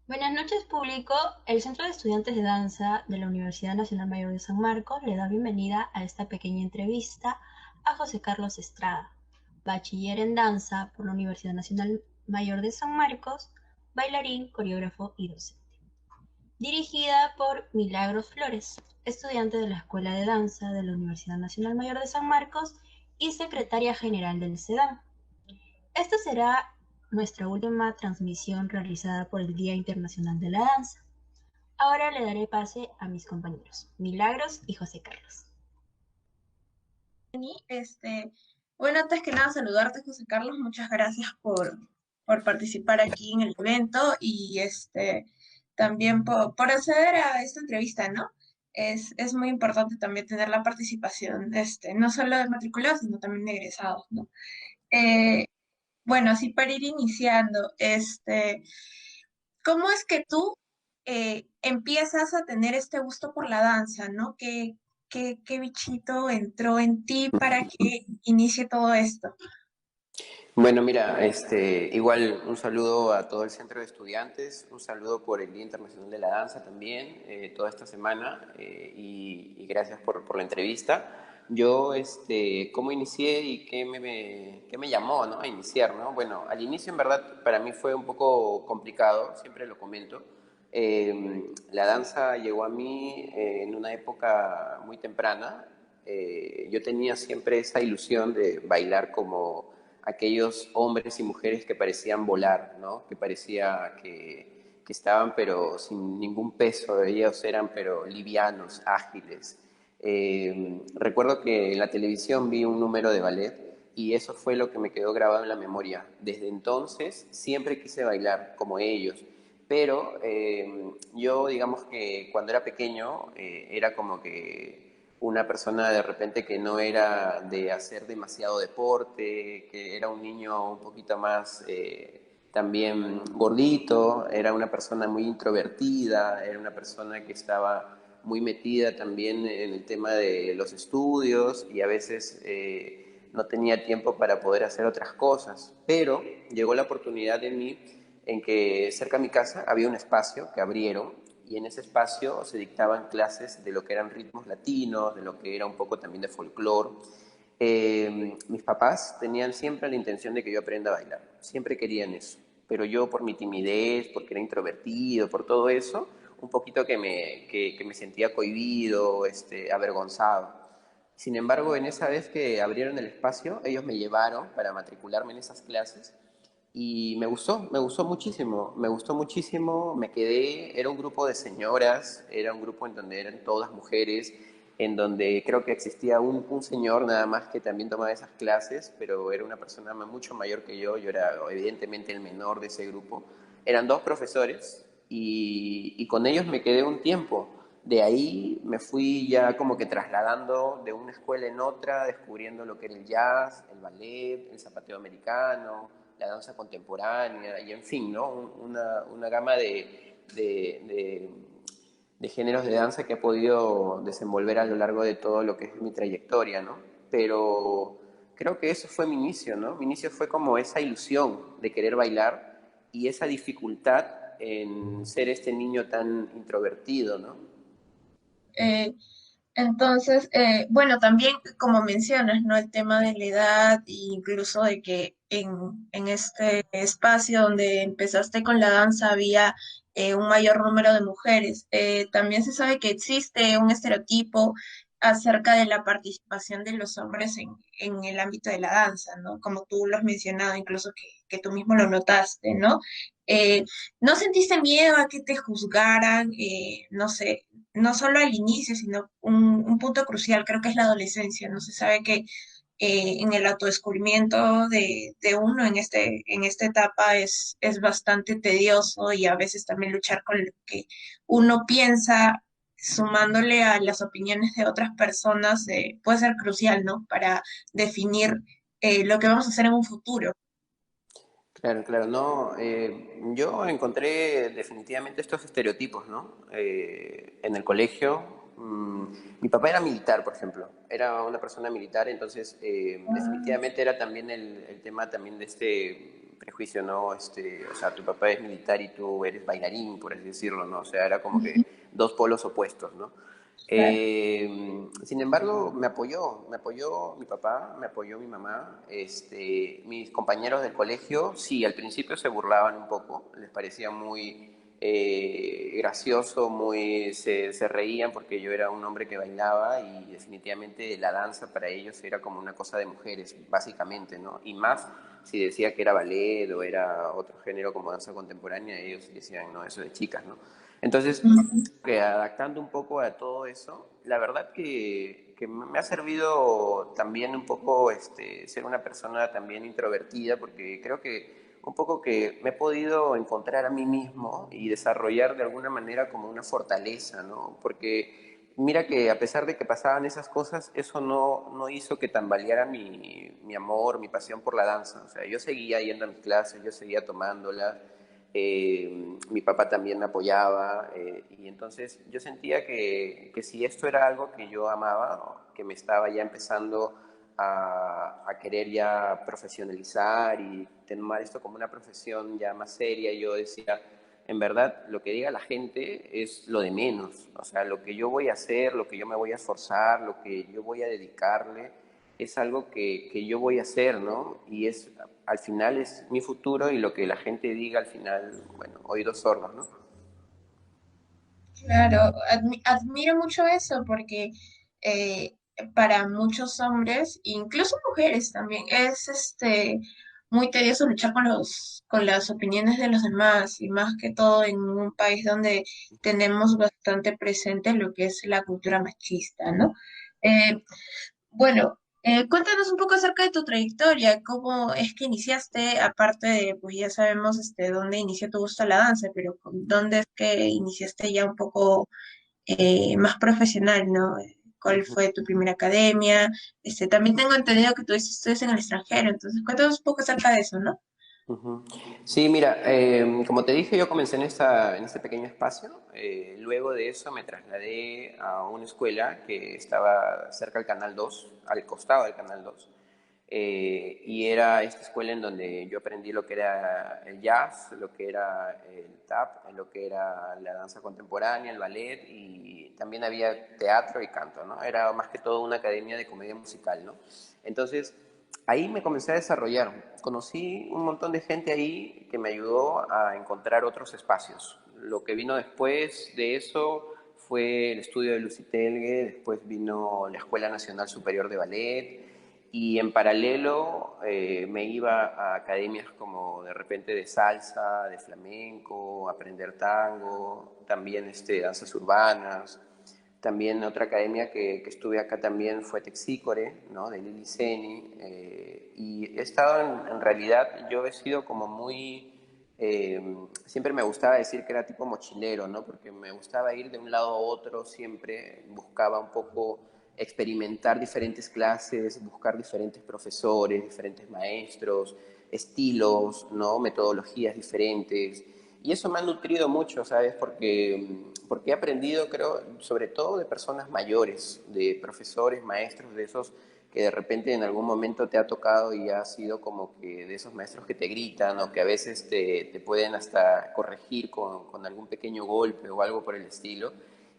Buenas noches, público. El Centro de Estudiantes de Danza de la Universidad Nacional Mayor de San Marcos le da bienvenida a esta pequeña entrevista a José Carlos Estrada, bachiller en danza por la Universidad Nacional Mayor de San Marcos, bailarín, coreógrafo y docente. Dirigida por Milagros Flores, estudiante de la Escuela de Danza de la Universidad Nacional Mayor de San Marcos y secretaria general del CEDAM. Esta será nuestra última transmisión realizada por el Día Internacional de la Danza. Ahora le daré pase a mis compañeros, Milagros y José Carlos. Este, bueno, antes que nada saludarte, José Carlos, muchas gracias por participar aquí en el evento y también por acceder a esta entrevista, ¿no? Es muy importante también tener la participación, no solo de matriculados, sino también de egresados, ¿no? Eh, bueno, así para ir iniciando, ¿cómo es que tú empiezas a tener este gusto por la danza, ¿no? ¿Qué bichito entró en ti para que inicie todo esto? Bueno, mira, igual un saludo a todo el centro de estudiantes, un saludo por el Día Internacional de la Danza también, toda esta semana, y gracias por la entrevista. Yo, ¿cómo inicié y qué me llamó, ¿no? A iniciar, ¿no? Bueno, al inicio en verdad para mí fue un poco complicado, siempre lo comento. La danza llegó a mí en una época muy temprana. Yo tenía siempre esa ilusión de bailar como aquellos hombres y mujeres que parecían volar, ¿no? Que parecía que estaban pero sin ningún peso, ellos eran pero livianos, ágiles. Recuerdo que en la televisión vi un número de ballet y eso fue lo que me quedó grabado en la memoria. Desde entonces siempre quise bailar como ellos, pero yo digamos que cuando era pequeño era como que una persona de repente que no era de hacer demasiado deporte, que era un niño un poquito más también gordito, era una persona muy introvertida, era una persona que estaba muy metida también en el tema de los estudios y a veces no tenía tiempo para poder hacer otras cosas. Pero llegó la oportunidad en mí en que cerca de mi casa había un espacio que abrieron y en ese espacio se dictaban clases de lo que eran ritmos latinos, de lo que era un poco también de folclore. Mis papás tenían siempre la intención de que yo aprenda a bailar, siempre querían eso, pero yo por mi timidez, porque era introvertido, por todo eso, un poquito que me sentía cohibido, avergonzado. Sin embargo, en esa vez que abrieron el espacio, ellos me llevaron para matricularme en esas clases y me gustó muchísimo, me quedé, era un grupo de señoras, era un grupo en donde eran todas mujeres, en donde creo que existía un señor nada más que también tomaba esas clases, pero era una persona mucho mayor que yo era evidentemente el menor de ese grupo. Eran dos profesores y con ellos me quedé un tiempo. De ahí me fui ya como que trasladando de una escuela en otra, descubriendo lo que era el jazz, el ballet, el zapateo americano, la danza contemporánea y en fin, ¿no? Una gama de géneros de danza que he podido desenvolver a lo largo de todo lo que es mi trayectoria, ¿no? Pero creo que eso fue mi inicio, ¿no? Mi inicio fue como esa ilusión de querer bailar y esa dificultad en ser este niño tan introvertido, ¿no? Eh, entonces, bueno, también como mencionas, ¿no? El tema de la edad e incluso de que en este espacio donde empezaste con la danza había un mayor número de mujeres. También se sabe que existe un estereotipo acerca de la participación de los hombres en el ámbito de la danza, ¿no? Como tú lo has mencionado, incluso que tú mismo lo notaste, ¿no? Eh, ¿No sentiste miedo a que te juzgaran? No sé, no solo al inicio, sino un punto crucial, creo que es la adolescencia, ¿no? Se sabe que en el autodescubrimiento de uno en esta etapa es bastante tedioso y a veces también luchar con lo que uno piensa, sumándole a las opiniones de otras personas, puede ser crucial, ¿no? Para definir lo que vamos a hacer en un futuro. Claro, claro, no, yo encontré definitivamente estos estereotipos, ¿no? En el colegio, mi papá era militar, por ejemplo, era una persona militar, entonces definitivamente era también el tema también de este prejuicio, ¿no? O sea, tu papá es militar y tú eres bailarín, por así decirlo, ¿no? O sea, era como que dos polos opuestos, ¿no? Claro. Sin embargo, me apoyó mi papá, me apoyó mi mamá, mis compañeros del colegio, sí, al principio se burlaban un poco, les parecía muy gracioso, se reían porque yo era un hombre que bailaba y definitivamente la danza para ellos era como una cosa de mujeres, básicamente, ¿no? Y más si decía que era ballet o era otro género como danza contemporánea, ellos decían, no, eso de chicas, ¿no? Entonces, Ujú. que adaptando un poco a todo eso, la verdad que me ha servido también un poco ser una persona también introvertida, porque creo que un poco que me he podido encontrar a mí mismo y desarrollar de alguna manera como una fortaleza, ¿no? Porque mira que a pesar de que pasaban esas cosas, eso no hizo que tambaleara mi amor, mi pasión por la danza. O sea, yo seguía yendo a mis clases, yo seguía tomándola, mi papá también me apoyaba, y entonces yo sentía que si esto era algo que yo amaba, que me estaba ya empezando a querer ya profesionalizar y tomar esto como una profesión ya más seria, yo decía, en verdad, lo que diga la gente es lo de menos. O sea, lo que yo voy a hacer, lo que yo me voy a esforzar, lo que yo voy a dedicarle, es algo que yo voy a hacer, ¿no? Y es, al final es mi futuro y lo que la gente diga al final, bueno, oídos sordos, ¿no? Claro, admiro mucho eso porque eh, para muchos hombres, incluso mujeres también, es muy tedioso luchar con las opiniones de los demás y más que todo en un país donde tenemos bastante presente lo que es la cultura machista, ¿no? Eh, bueno, cuéntanos un poco acerca de tu trayectoria, cómo es que iniciaste, aparte de, pues ya sabemos dónde inició tu gusto a la danza, pero dónde es que iniciaste ya un poco más profesional, ¿no? ¿Cuál Ujú. fue tu primera academia? También tengo entendido que tú estudias en el extranjero, entonces cuéntanos un poco acerca de eso, ¿no? Ujú. Sí, mira, como te dije, yo comencé en este pequeño espacio. Luego de eso me trasladé a una escuela que estaba cerca del Canal 2, al costado del Canal 2. Y era esta escuela en donde yo aprendí lo que era el jazz, lo que era el tap, lo que era la danza contemporánea, el ballet, y también había teatro y canto, ¿no? Era más que todo una academia de comedia musical, ¿no? Entonces, ahí me comencé a desarrollar. Conocí un montón de gente ahí que me ayudó a encontrar otros espacios. Lo que vino después de eso fue el estudio de Lucy Telge, después vino la Escuela Nacional Superior de Ballet, y en paralelo me iba a academias como de repente de salsa, de flamenco, aprender tango, también danzas urbanas. También otra academia que estuve acá también fue Texícore, ¿no? De Lili Seni. Y he estado en realidad, yo he sido como muy... siempre me gustaba decir que era tipo mochilero, ¿no? Porque me gustaba ir de un lado a otro, siempre buscaba un poco experimentar diferentes clases, buscar diferentes profesores, diferentes maestros, estilos, ¿no? Metodologías diferentes. Y eso me ha nutrido mucho, ¿sabes? Porque he aprendido, creo, sobre todo de personas mayores, de profesores, maestros, de esos que de repente en algún momento te ha tocado y ha sido como que de esos maestros que te gritan o que a veces te pueden hasta corregir con algún pequeño golpe o algo por el estilo.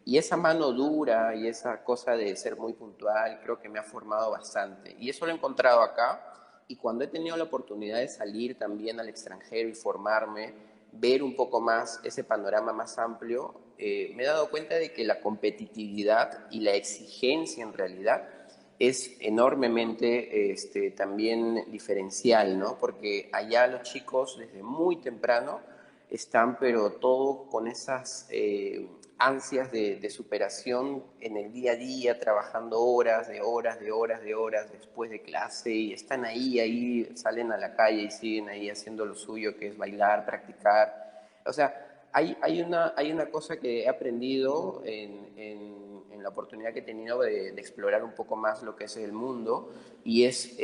Y esa mano dura y esa cosa de ser muy puntual creo que me ha formado bastante. Y eso lo he encontrado acá. Y cuando he tenido la oportunidad de salir también al extranjero y formarme, ver un poco más ese panorama más amplio, me he dado cuenta de que la competitividad y la exigencia en realidad es enormemente también diferencial, ¿no? Porque allá los chicos desde muy temprano están, pero todo con esas ansias de superación en el día a día, trabajando horas, de horas, de horas, de horas después de clase y están ahí, salen a la calle y siguen ahí haciendo lo suyo, que es bailar, practicar. O sea, hay una cosa que he aprendido en la oportunidad que he tenido de explorar un poco más lo que es el mundo y es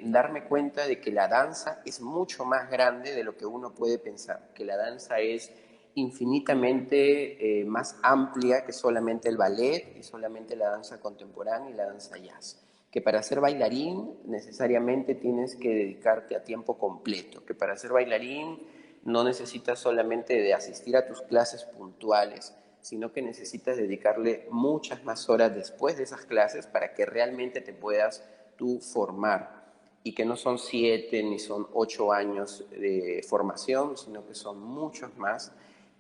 darme cuenta de que la danza es mucho más grande de lo que uno puede pensar, que la danza es infinitamente más amplia que solamente el ballet y solamente la danza contemporánea y la danza jazz, que para ser bailarín necesariamente tienes que dedicarte a tiempo completo, que para ser bailarín no necesitas solamente de asistir a tus clases puntuales, sino que necesitas dedicarle muchas más horas después de esas clases para que realmente te puedas tú formar. Y que no son 7 ni son 8 años de formación, sino que son muchos más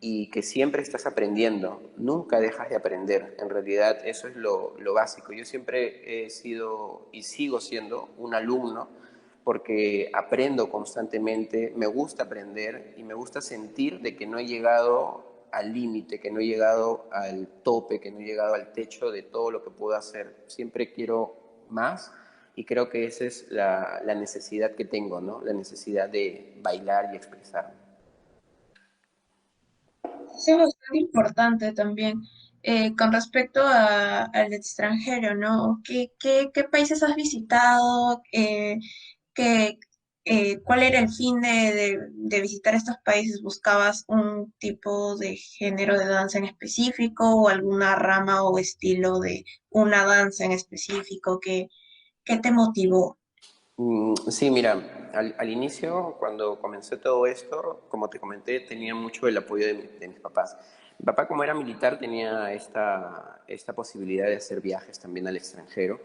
y que siempre estás aprendiendo, nunca dejas de aprender. En realidad eso es lo básico. Yo siempre he sido y sigo siendo un alumno porque aprendo constantemente, me gusta aprender y me gusta sentir de que no he llegado al límite, que no he llegado al tope, que no he llegado al techo de todo lo que puedo hacer. Siempre quiero más y creo que esa es la necesidad que tengo, ¿no? La necesidad de bailar y expresarme. Eso es bastante importante también. Con respecto al extranjero, ¿no? ¿Qué países has visitado? ¿Qué, cuál era el fin de visitar estos países? ¿Buscabas un tipo de género de danza en específico o alguna rama o estilo de una danza en específico? ¿Qué te motivó? Sí, mira, al inicio, cuando comencé todo esto, como te comenté, tenía mucho el apoyo de mis papás. Mi papá, como era militar, tenía esta posibilidad de hacer viajes también al extranjero.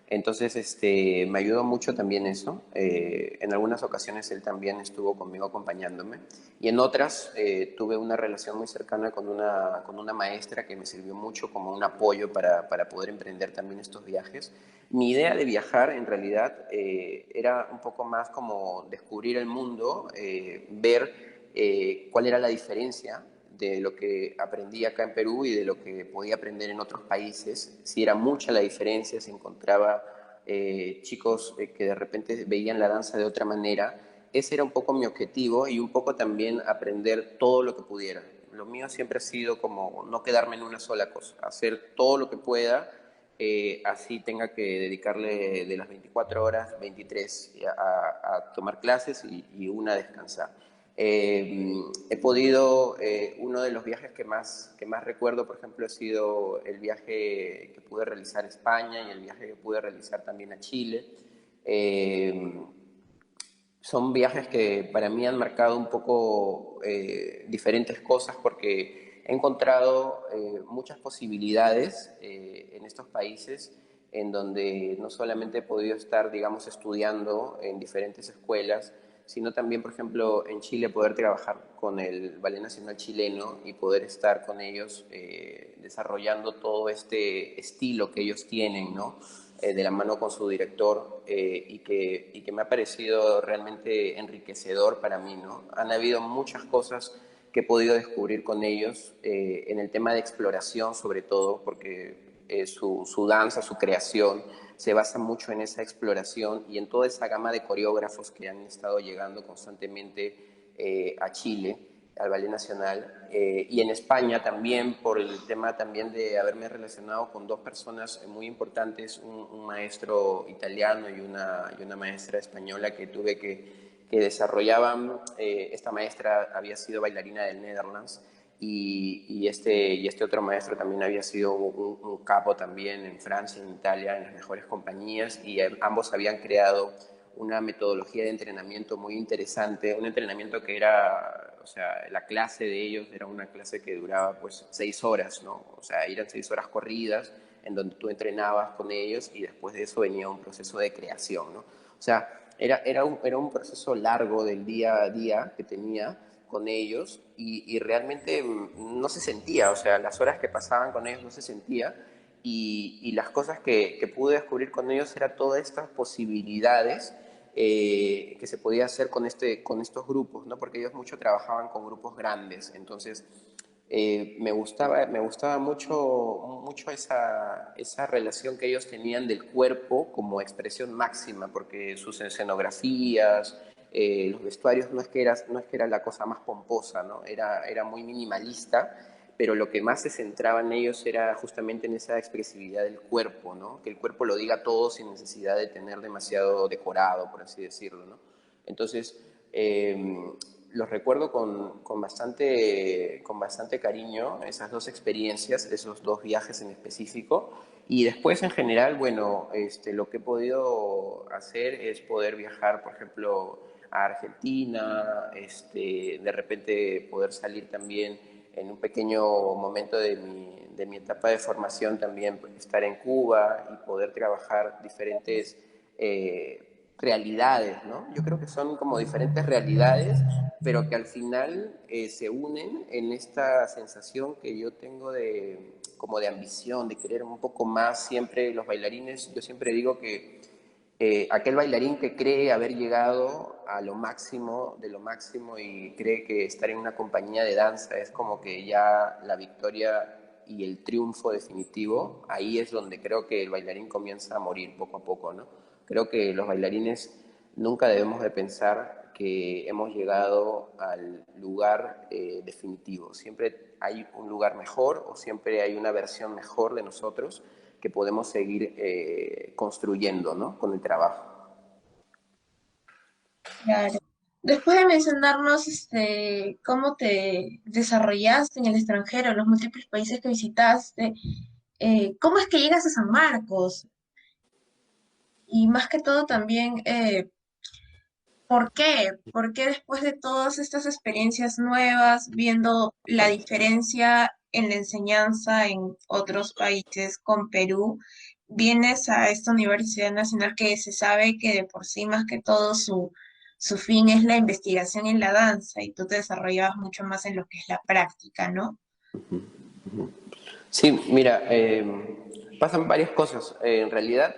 Entonces, me ayudó mucho también eso. En algunas ocasiones él también estuvo conmigo acompañándome y en otras tuve una relación muy cercana con una maestra que me sirvió mucho como un apoyo para poder emprender también estos viajes. Mi idea de viajar en realidad era un poco más como descubrir el mundo, ver cuál era la diferencia de lo que aprendí acá en Perú y de lo que podía aprender en otros países, si era mucha la diferencia, si encontraba chicos que de repente veían la danza de otra manera. Ese era un poco mi objetivo y un poco también aprender todo lo que pudiera. Lo mío siempre ha sido como no quedarme en una sola cosa, hacer todo lo que pueda, así tenga que dedicarle de las 24 horas, 23 a tomar clases y una a descansar. He podido, uno de los viajes que más recuerdo, por ejemplo, ha sido el viaje que pude realizar a España y el viaje que pude realizar también a Chile. Eh, Son viajes que para mí han marcado un poco diferentes cosas porque he encontrado muchas posibilidades en estos países en donde no solamente he podido estar, digamos, estudiando en diferentes escuelas, sino también, por ejemplo, en Chile poder trabajar con el Ballet Nacional Chileno y poder estar con ellos desarrollando todo este estilo que ellos tienen, ¿no? De la mano con su director y que me ha parecido realmente enriquecedor para mí, ¿no? Han habido muchas cosas que he podido descubrir con ellos en el tema de exploración sobre todo, porque su danza, su creación se basa mucho en esa exploración y en toda esa gama de coreógrafos que han estado llegando constantemente a Chile, al Ballet Nacional, y en España también por el tema también de haberme relacionado con dos personas muy importantes, un maestro italiano y una maestra española que tuve que desarrollaban, esta maestra había sido bailarina del Netherlands y este otro maestro también había sido un capo también en Francia, en Italia, en las mejores compañías y ambos habían creado una metodología de entrenamiento muy interesante, un entrenamiento que era, o sea, la clase de ellos era una clase que duraba pues 6 horas, ¿no? O sea, eran 6 horas corridas en donde tú entrenabas con ellos y después de eso venía un proceso de creación, ¿no? O sea, era un proceso largo del día a día que tenía con ellos y realmente no se sentía, o sea, las horas que pasaban con ellos no se sentía y las cosas que pude descubrir con ellos era todas estas posibilidades que se podía hacer con estos grupos, ¿no? Porque ellos mucho trabajaban con grupos grandes, entonces me gustaba mucho esa relación que ellos tenían del cuerpo como expresión máxima, porque sus escenografías, los vestuarios no es que era la cosa más pomposa, ¿no? Era muy minimalista, pero lo que más se centraba en ellos era justamente en esa expresividad del cuerpo, ¿no? Que el cuerpo lo diga todo sin necesidad de tener demasiado decorado, por así decirlo, ¿no? Entonces, los recuerdo con bastante cariño, esas dos experiencias, esos dos viajes en específico. Y después, en general, bueno, lo que he podido hacer es poder viajar, por ejemplo, a Argentina, de repente poder salir también en un pequeño momento de mi etapa de formación, también estar en Cuba y poder trabajar diferentes realidades, ¿no? Yo creo que son como diferentes realidades, pero que al final se unen en esta sensación que yo tengo de como de ambición, de querer un poco más. Siempre los bailarines, yo siempre digo que aquel bailarín que cree haber llegado a lo máximo de lo máximo y cree que estar en una compañía de danza es como que ya la victoria y el triunfo definitivo, ahí es donde creo que el bailarín comienza a morir poco a poco, ¿no? Creo que los bailarines nunca debemos de pensar que hemos llegado al lugar definitivo. Siempre hay un lugar mejor o siempre hay una versión mejor de nosotros que podemos seguir construyendo, ¿no? Con el trabajo. Claro. Después de mencionarnos cómo te desarrollaste en el extranjero, en los múltiples países que visitaste, ¿cómo es que llegas a San Marcos? Y más que todo también, ¿por qué? ¿Por qué después de todas estas experiencias nuevas, viendo la diferencia en la enseñanza en otros países con Perú, vienes a esta Universidad Nacional que se sabe que de por sí más que todo su fin es la investigación en la danza y tú te desarrollabas mucho más en lo que es la práctica, ¿no? Sí, mira, pasan varias cosas. En realidad,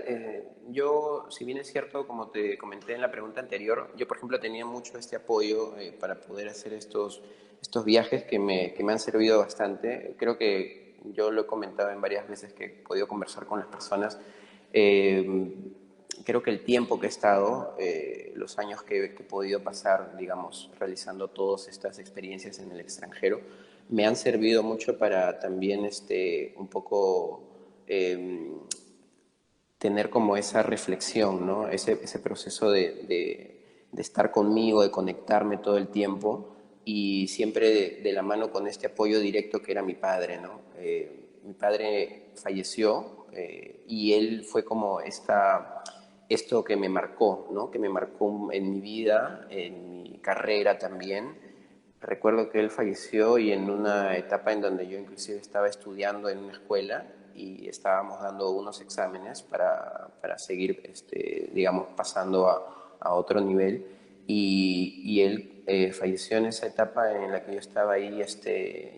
yo, si bien es cierto, como te comenté en la pregunta anterior, yo, por ejemplo, tenía mucho este apoyo para poder hacer estos viajes que me han servido bastante. Creo que yo lo he comentado en varias veces que he podido conversar con las personas. Eh, Creo que el tiempo que he estado, los años que he podido pasar, digamos, realizando todas estas experiencias en el extranjero, me han servido mucho para también un poco tener como esa reflexión, ¿no? Ese proceso de estar conmigo, de conectarme todo el tiempo y siempre de la mano con este apoyo directo que era mi padre, ¿no? Mi padre falleció y él fue como esto que me marcó, ¿no? Que me marcó en mi vida, en mi carrera también. Recuerdo que él falleció y en una etapa en donde yo inclusive estaba estudiando en una escuela y estábamos dando unos exámenes para seguir, digamos, pasando a otro nivel. Y él falleció en esa etapa en la que yo estaba ahí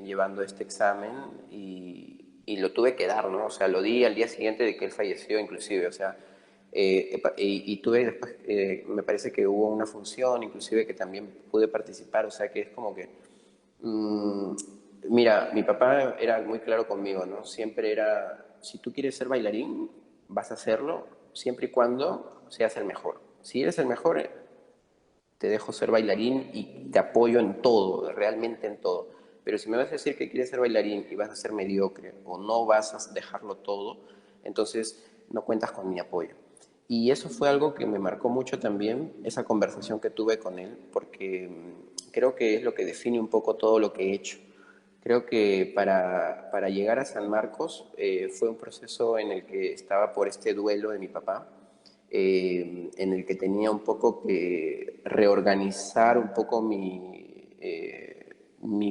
llevando este examen y lo tuve que dar, ¿no? O sea, lo di al día siguiente de que él falleció inclusive, o sea, y tuve después, me parece que hubo una función, inclusive que también pude participar, o sea que es como que, mm, mira, mi papá era muy claro conmigo, ¿no? Siempre era, si tú quieres ser bailarín, vas a hacerlo, siempre y cuando seas el mejor. Si eres el mejor, te dejo ser bailarín y te apoyo en todo, realmente en todo. Pero si me vas a decir que quieres ser bailarín y vas a ser mediocre o no vas a dejarlo todo, entonces no cuentas con mi apoyo. Y eso fue algo que me marcó mucho también, esa conversación que tuve con él, porque creo que es lo que define un poco todo lo que he hecho. Creo que para llegar a San Marcos fue un proceso en el que estaba por este duelo de mi papá, en el que tenía un poco que reorganizar un poco mi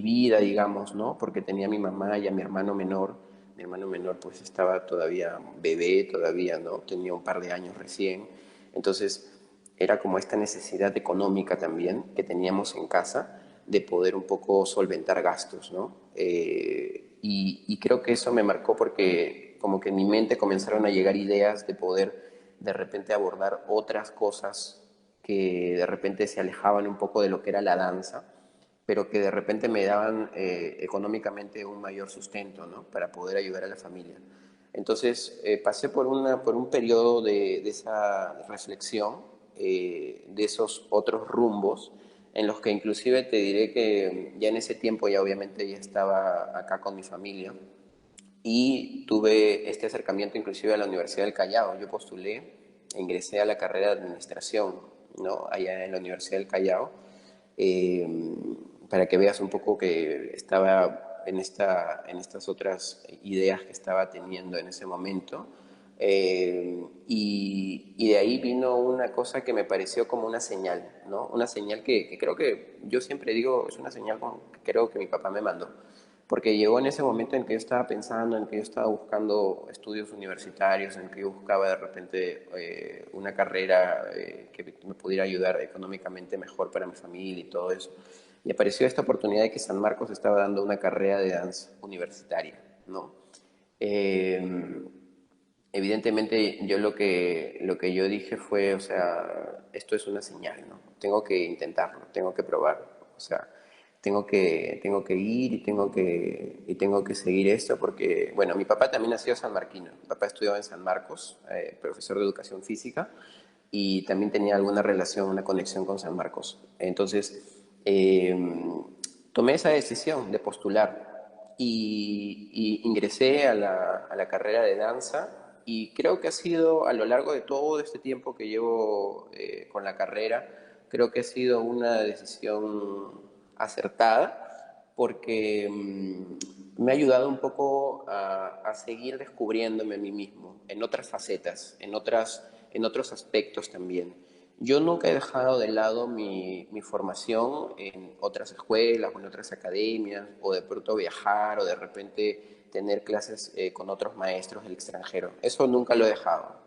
vida, digamos, ¿no? Porque tenía a mi mamá y a mi hermano menor. Mi hermano menor pues estaba todavía bebé, todavía, ¿no? Tenía un par de años recién. Entonces era como esta necesidad económica también que teníamos en casa de poder un poco solventar gastos, ¿no? Y creo que eso me marcó porque como que en mi mente comenzaron a llegar ideas de poder de repente abordar otras cosas que de repente se alejaban un poco de lo que era la danza, pero que de repente me daban económicamente un mayor sustento, ¿no? Para poder ayudar a la familia. Entonces pasé por un periodo de esa reflexión, de esos otros rumbos, en los que inclusive te diré que ya en ese tiempo ya obviamente ya estaba acá con mi familia y tuve este acercamiento inclusive a la Universidad del Callao. Yo postulé, ingresé a la carrera de administración, ¿no? Allá en la Universidad del Callao eh, para que veas un poco que estaba en estas otras ideas que estaba teniendo en ese momento. Y de ahí vino una cosa que me pareció como una señal, ¿no? Una señal que creo que yo siempre digo, es una señal que creo que mi papá me mandó. Porque llegó en ese momento en que yo estaba pensando, en que yo estaba buscando estudios universitarios, en que yo buscaba de repente una carrera que me pudiera ayudar económicamente mejor para mi familia y todo eso. Y apareció esta oportunidad de que San Marcos estaba dando una carrera de danza universitaria, ¿no? Eh, Evidentemente yo lo que yo dije fue, o sea, esto es una señal, ¿no? Tengo que intentarlo, tengo que probarlo, o sea, tengo que ir y tengo que seguir esto porque, bueno, mi papá también ha sido sanmarquino, mi papá estudió en San Marcos, profesor de educación física, y también tenía alguna relación, una conexión con San Marcos. Entonces, tomé esa decisión de postular y ingresé a la carrera de danza y creo que ha sido a lo largo de todo este tiempo que llevo con la carrera, creo que ha sido una decisión acertada porque me ha ayudado un poco a seguir descubriéndome a mí mismo en otras facetas, en otros aspectos también. Yo nunca he dejado de lado mi formación en otras escuelas o en otras academias, o de pronto viajar, o de repente tener clases con otros maestros del extranjero. Eso nunca lo he dejado.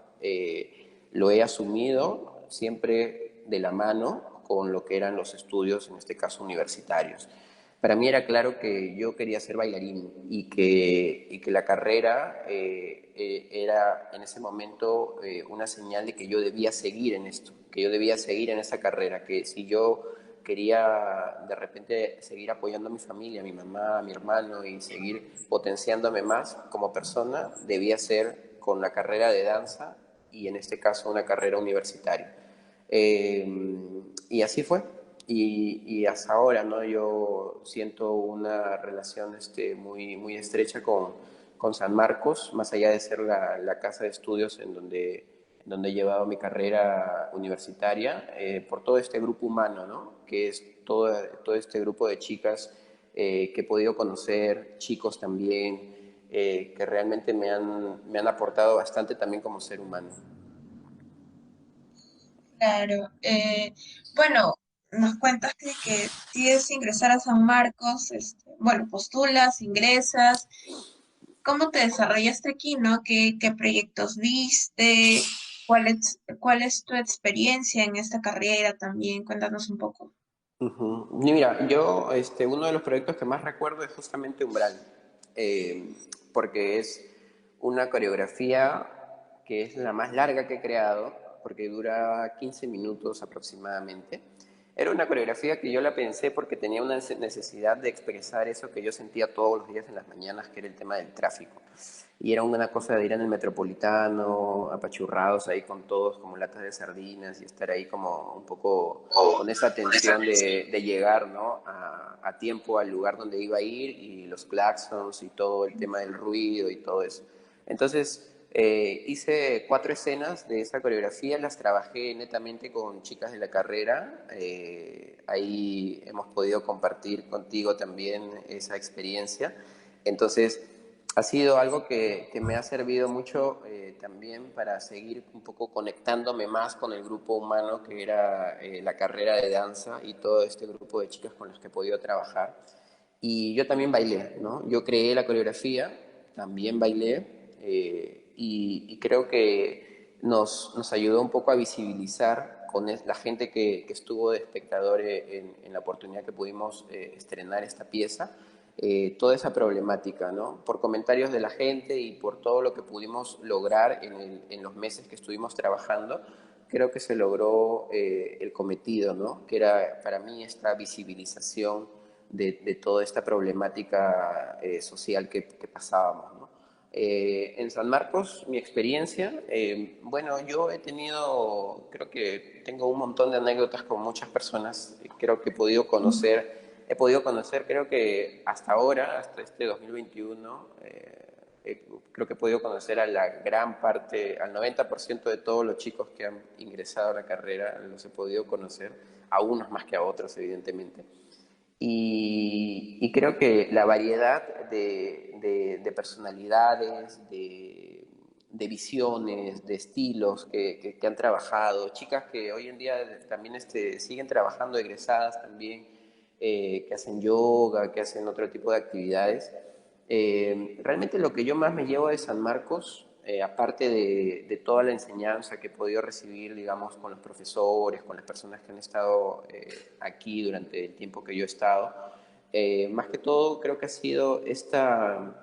Lo he asumido siempre de la mano con lo que eran los estudios, en este caso universitarios. Para mí era claro que yo quería ser bailarín y que la carrera era en ese momento una señal de que yo debía seguir en esto, que yo debía seguir en esa carrera, que si yo quería de repente seguir apoyando a mi familia, a mi mamá, a mi hermano y seguir potenciándome más como persona, debía ser con la carrera de danza y en este caso una carrera universitaria. Y así fue. Y hasta ahora, ¿no? Yo siento una relación muy estrecha con San Marcos, más allá de ser la casa de estudios en donde he llevado mi carrera universitaria, por todo este grupo humano, ¿no? Que es todo este grupo de chicas que he podido conocer, chicos también, que realmente me han aportado bastante también como ser humano. Claro. Bueno, nos cuentas que tienes que ingresar a San Marcos, bueno, postulas, ingresas. ¿Cómo te desarrollaste aquí, no? ¿Qué proyectos viste? Cuál es tu experiencia en esta carrera también? Cuéntanos un poco. Ujú. Y mira, yo, uno de los proyectos que más recuerdo es justamente Umbral, porque es una coreografía que es la más larga que he creado, porque dura 15 minutos aproximadamente. Era una coreografía que yo la pensé porque tenía una necesidad de expresar eso que yo sentía todos los días en las mañanas, que era el tema del tráfico. Y era una cosa de ir en el metropolitano, apachurrados ahí con todos como latas de sardinas y estar ahí como un poco con esa tensión de llegar, ¿no? A tiempo al lugar donde iba a ir y los claxons y todo el tema del ruido y todo eso. Entonces hice 4 escenas de esa coreografía, las trabajé netamente con chicas de la carrera. Ahí hemos podido compartir contigo también esa experiencia. Entonces, ha sido algo que me ha servido mucho también para seguir un poco conectándome más con el grupo humano que era la carrera de danza y todo este grupo de chicas con los que he podido trabajar. Y yo también bailé, ¿no? Yo creé la coreografía, también bailé y creo que nos ayudó un poco a visibilizar con la gente que estuvo de espectador en la oportunidad que pudimos estrenar esta pieza, toda esa problemática, ¿no? Por comentarios de la gente y por todo lo que pudimos lograr en los meses que estuvimos trabajando, creo que se logró el cometido, ¿no? Que era para mí esta visibilización de toda esta problemática social que pasábamos, ¿no? En San Marcos, mi experiencia, bueno, yo he tenido, creo que tengo un montón de anécdotas con muchas personas, creo que he podido conocer, creo que hasta ahora, hasta este 2021, creo que he podido conocer a la gran parte, al 90% de todos los chicos que han ingresado a la carrera, los he podido conocer, a unos más que a otros, evidentemente. Y creo que la variedad de personalidades, de visiones, de estilos que han trabajado, chicas que hoy en día también siguen trabajando, egresadas también, que hacen yoga, que hacen otro tipo de actividades. Realmente lo que yo más me llevo de San Marcos, aparte de toda la enseñanza que he podido recibir, digamos, con los profesores, con las personas que han estado aquí durante el tiempo que yo he estado, más que todo creo que ha sido esta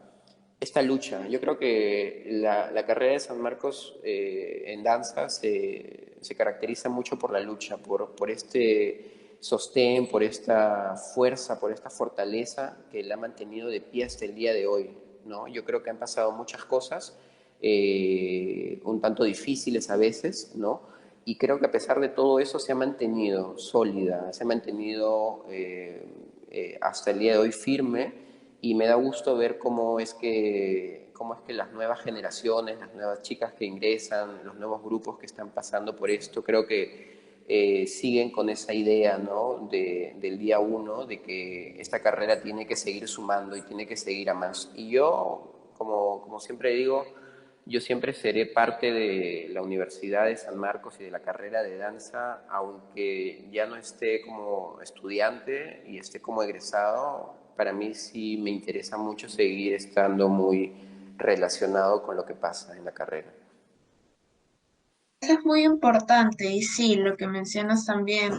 lucha. Yo creo que la carrera de San Marcos en danza se caracteriza mucho por la lucha, por este sostén, por esta fuerza, por esta fortaleza que la ha mantenido de pie hasta el día de hoy, ¿no? Yo creo que han pasado muchas cosas, un tanto difíciles a veces, ¿no? Y creo que a pesar de todo eso se ha mantenido sólida, se ha mantenido hasta el día de hoy firme, y me da gusto ver cómo es que las nuevas generaciones, las nuevas chicas que ingresan, los nuevos grupos que están pasando por esto, creo que siguen con esa idea, ¿no? Del día uno, de que esta carrera tiene que seguir sumando y tiene que seguir a más. Y yo, como siempre digo, yo siempre seré parte de la Universidad de San Marcos y de la carrera de danza, aunque ya no esté como estudiante y esté como egresado. Para mí sí me interesa mucho seguir estando muy relacionado con lo que pasa en la carrera. Eso es muy importante y sí, lo que mencionas también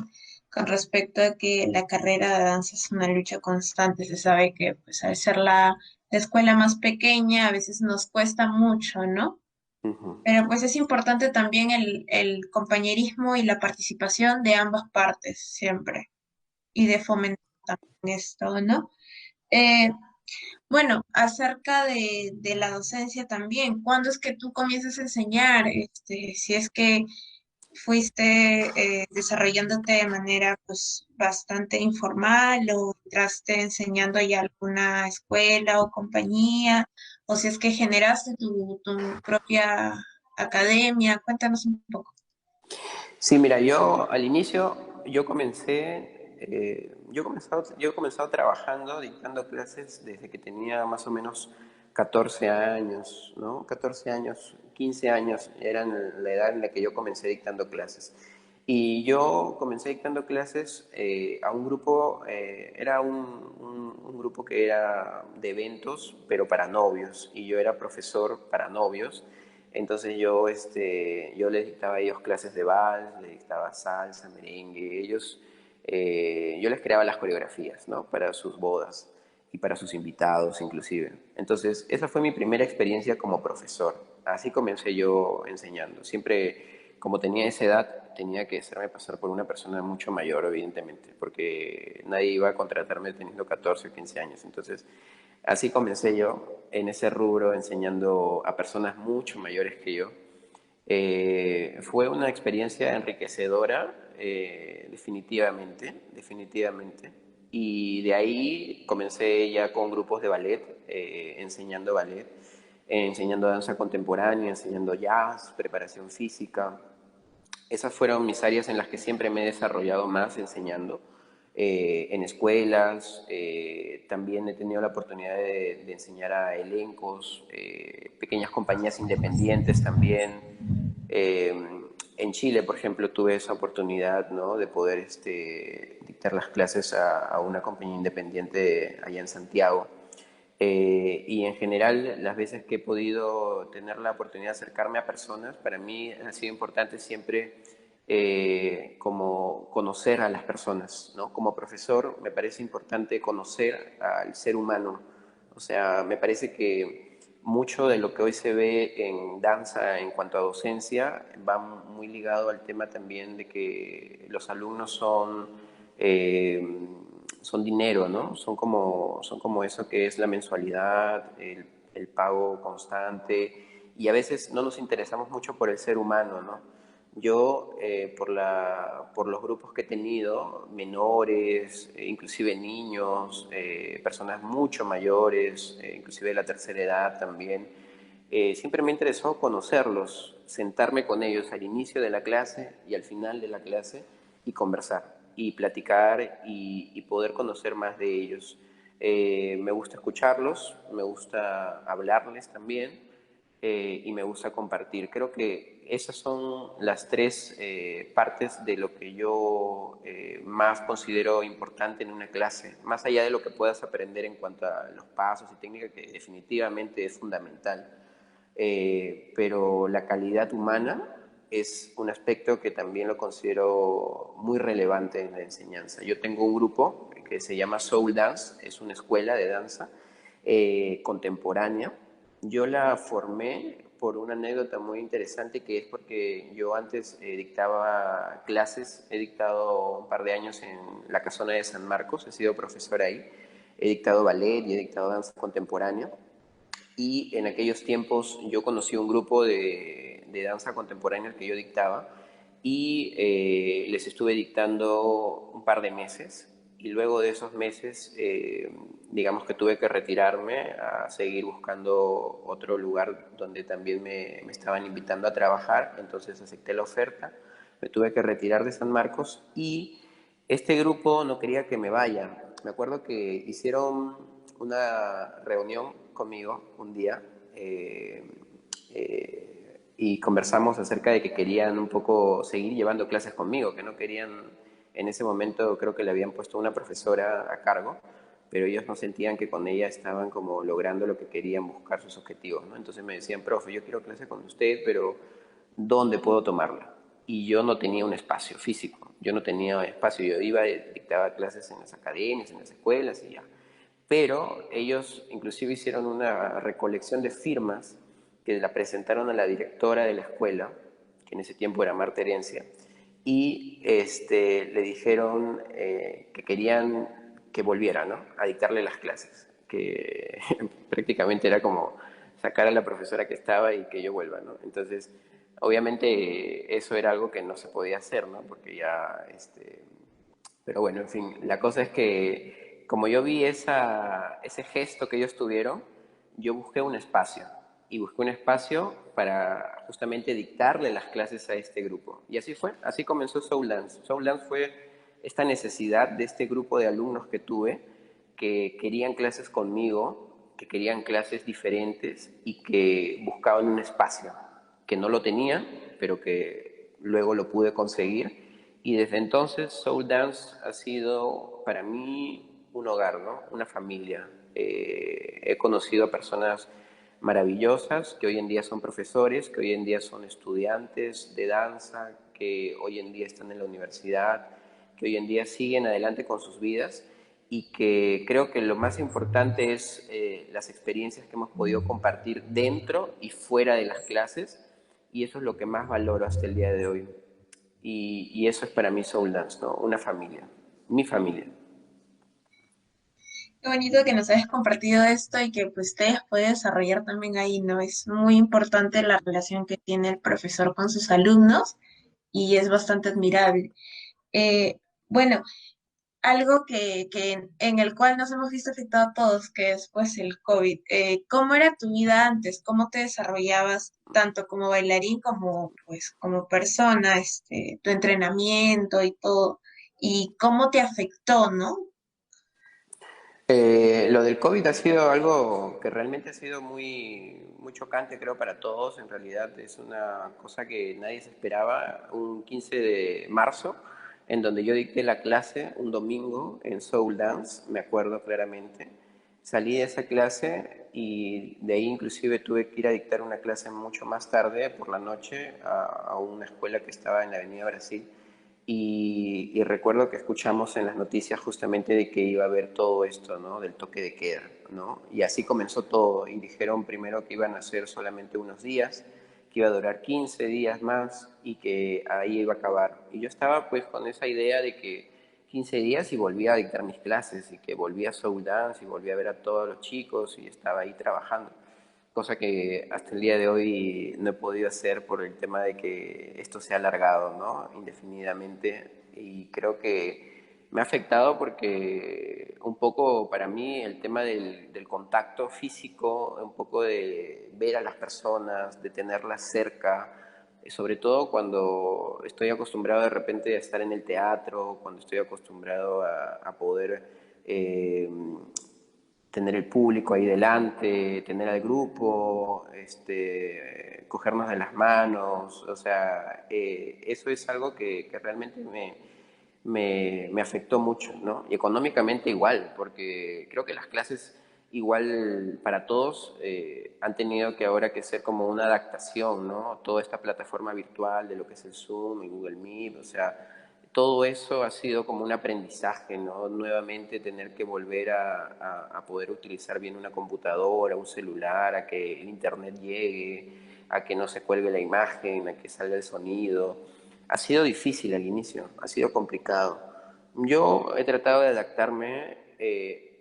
con respecto a que la carrera de danza es una lucha constante. Se sabe que pues al ser la escuela más pequeña a veces nos cuesta mucho, ¿no? Ujú. Pero pues es importante también el compañerismo y la participación de ambas partes siempre y de fomentar también esto, ¿no? Eh, bueno, acerca de la docencia también, ¿cuándo es que tú comienzas a enseñar? Si es que fuiste desarrollándote de manera pues bastante informal o entraste enseñando ya alguna escuela o compañía, o si es que generaste tu propia academia, cuéntanos un poco. Sí, mira, yo al inicio, yo he comenzado trabajando, dictando clases desde que tenía más o menos 14 años, ¿no? 14 años, 15 años eran la edad en la que yo comencé dictando clases. Y yo comencé dictando clases a un grupo, era un grupo que era de eventos, pero para novios, y yo era profesor para novios. Entonces yo les dictaba a ellos clases de vals, les dictaba salsa, merengue, yo les creaba las coreografías, ¿no? Para sus bodas y para sus invitados inclusive. Entonces esa fue mi primera experiencia como profesor. Así comencé yo enseñando. Siempre, como tenía esa edad, tenía que hacerme pasar por una persona mucho mayor, evidentemente, porque nadie iba a contratarme teniendo 14 o 15 años. Entonces así comencé yo en ese rubro, enseñando a personas mucho mayores que yo. Fue una experiencia enriquecedora, definitivamente, definitivamente. Y de ahí comencé ya con grupos de ballet, enseñando ballet, enseñando danza contemporánea, enseñando jazz, preparación física. Esas fueron mis áreas en las que siempre me he desarrollado más enseñando. En escuelas, también he tenido la oportunidad de enseñar a elencos, pequeñas compañías independientes también. Eh, en Chile, por ejemplo, tuve esa oportunidad, ¿no? De poder dictar las clases a una compañía independiente allá en Santiago. Y en general, las veces que he podido tener la oportunidad de acercarme a personas, para mí ha sido importante siempre como conocer a las personas, ¿no? Como profesor me parece importante conocer al ser humano. O sea, me parece que mucho de lo que hoy se ve en danza en cuanto a docencia va muy ligado al tema también de que los alumnos eh, son dinero, ¿no? Son como eso que es la mensualidad, el pago constante, y a veces no nos interesamos mucho por el ser humano, ¿no? Yo, por los grupos que he tenido, menores, inclusive niños, personas mucho mayores, inclusive de la tercera edad también, siempre me interesó conocerlos, sentarme con ellos al inicio de la clase y al final de la clase y conversar y platicar y poder conocer más de ellos. Me gusta escucharlos, me gusta hablarles también y me gusta compartir. Creo que esas son las tres partes de lo que yo más considero importante en una clase, más allá de lo que puedas aprender en cuanto a los pasos y técnicas, que definitivamente es fundamental. Pero la calidad humana es un aspecto que también lo considero muy relevante en la enseñanza. Yo tengo un grupo que se llama Soul Dance, es una escuela de danza contemporánea. Yo la formé por una anécdota muy interesante, que es porque yo antes dictaba clases, he dictado un par de años en la Casona de San Marcos, he sido profesor ahí, he dictado ballet y he dictado danza contemporánea. Y en aquellos tiempos yo conocí un grupo de danza contemporánea que yo dictaba y les estuve dictando un par de meses y luego de esos meses digamos que tuve que retirarme a seguir buscando otro lugar donde también me estaban invitando a trabajar, entonces acepté la oferta, me tuve que retirar de San Marcos y este grupo no quería que me vaya. Me acuerdo que hicieron una reunión conmigo un día y conversamos acerca de que querían un poco seguir llevando clases conmigo, que no querían, en ese momento creo que le habían puesto una profesora a cargo, pero ellos no sentían que con ella estaban como logrando lo que querían, buscar sus objetivos, ¿no? Entonces me decían, profe, yo quiero clase con usted, pero ¿dónde puedo tomarla? Y yo no tenía un espacio físico, yo no tenía espacio, yo iba, dictaba clases en las academias, en las escuelas y ya. Pero ellos inclusive hicieron una recolección de firmas que la presentaron a la directora de la escuela, que en ese tiempo era Marta Herencia, y le dijeron que querían que volviera, ¿no? A dictarle las clases, que prácticamente era como sacar a la profesora que estaba y que yo vuelva, ¿no? Entonces, obviamente eso era algo que no se podía hacer, ¿no? Porque ya, pero bueno, en fin, la cosa es que como yo vi ese gesto que ellos tuvieron, yo busqué un espacio y busqué un espacio para justamente dictarle las clases a este grupo. Y así fue, así comenzó Soul Dance. Soul Dance fue esta necesidad de este grupo de alumnos que tuve que querían clases conmigo, que querían clases diferentes y que buscaban un espacio, que no lo tenían, pero que luego lo pude conseguir. Y desde entonces Soul Dance ha sido para mí un hogar, ¿no? Una familia. He conocido a personas maravillosas que hoy en día son profesores, que hoy en día son estudiantes de danza, que hoy en día están en la universidad, que hoy en día siguen adelante con sus vidas y que creo que lo más importante es las experiencias que hemos podido compartir dentro y fuera de las clases y eso es lo que más valoro hasta el día de hoy. Y eso es para mí Soul Dance, ¿no? Una familia, mi familia. Qué bonito que nos hayas compartido esto y que pues te hayas podido desarrollar también ahí, ¿no? Es muy importante la relación que tiene el profesor con sus alumnos y es bastante admirable. Eh, bueno, algo que en el cual nos hemos visto afectados todos, que es pues el COVID. ¿Cómo era tu vida antes? ¿Cómo te desarrollabas tanto como bailarín como pues como persona, tu entrenamiento y todo? ¿Y cómo te afectó, no? Lo del COVID ha sido algo que realmente ha sido muy chocante, creo, para todos. En realidad es una cosa que nadie se esperaba. Un 15 de marzo, en donde yo dicté la clase un domingo en Soul Dance, me acuerdo claramente. Salí de esa clase y de ahí inclusive tuve que ir a dictar una clase mucho más tarde, por la noche, a una escuela que estaba en la Avenida Brasil. Y recuerdo que escuchamos en las noticias justamente de que iba a haber todo esto, ¿no? Del toque de queda, ¿no? Y así comenzó todo. Y dijeron primero que iban a ser solamente unos días, que iba a durar 15 días más y que ahí iba a acabar. Y yo estaba pues con esa idea de que 15 días y volvía a dictar mis clases y que volvía a Soul Dance y volvía a ver a todos los chicos y estaba ahí trabajando. cosa que hasta el día de hoy no he podido hacer por el tema de que esto se ha alargado, ¿no? Indefinidamente. Y creo que me ha afectado porque un poco para mí el tema del contacto físico, un poco de ver a las personas, de tenerlas cerca, sobre todo cuando estoy acostumbrado de repente a estar en el teatro, cuando estoy acostumbrado a poder tener el público ahí delante, tener al grupo, cogernos de las manos, o sea, eso es algo que realmente me afectó mucho, ¿no? Y económicamente igual, porque creo que las clases igual para todos han tenido que ahora que ser como una adaptación, ¿no? Toda esta plataforma virtual de lo que es el Zoom y Google Meet, o sea, todo eso ha sido como un aprendizaje, ¿no? Nuevamente tener que volver a poder utilizar bien una computadora, un celular, a que el internet llegue, a que no se cuelgue la imagen, a que salga el sonido. Ha sido difícil al inicio, ha sido complicado. Yo he tratado de adaptarme,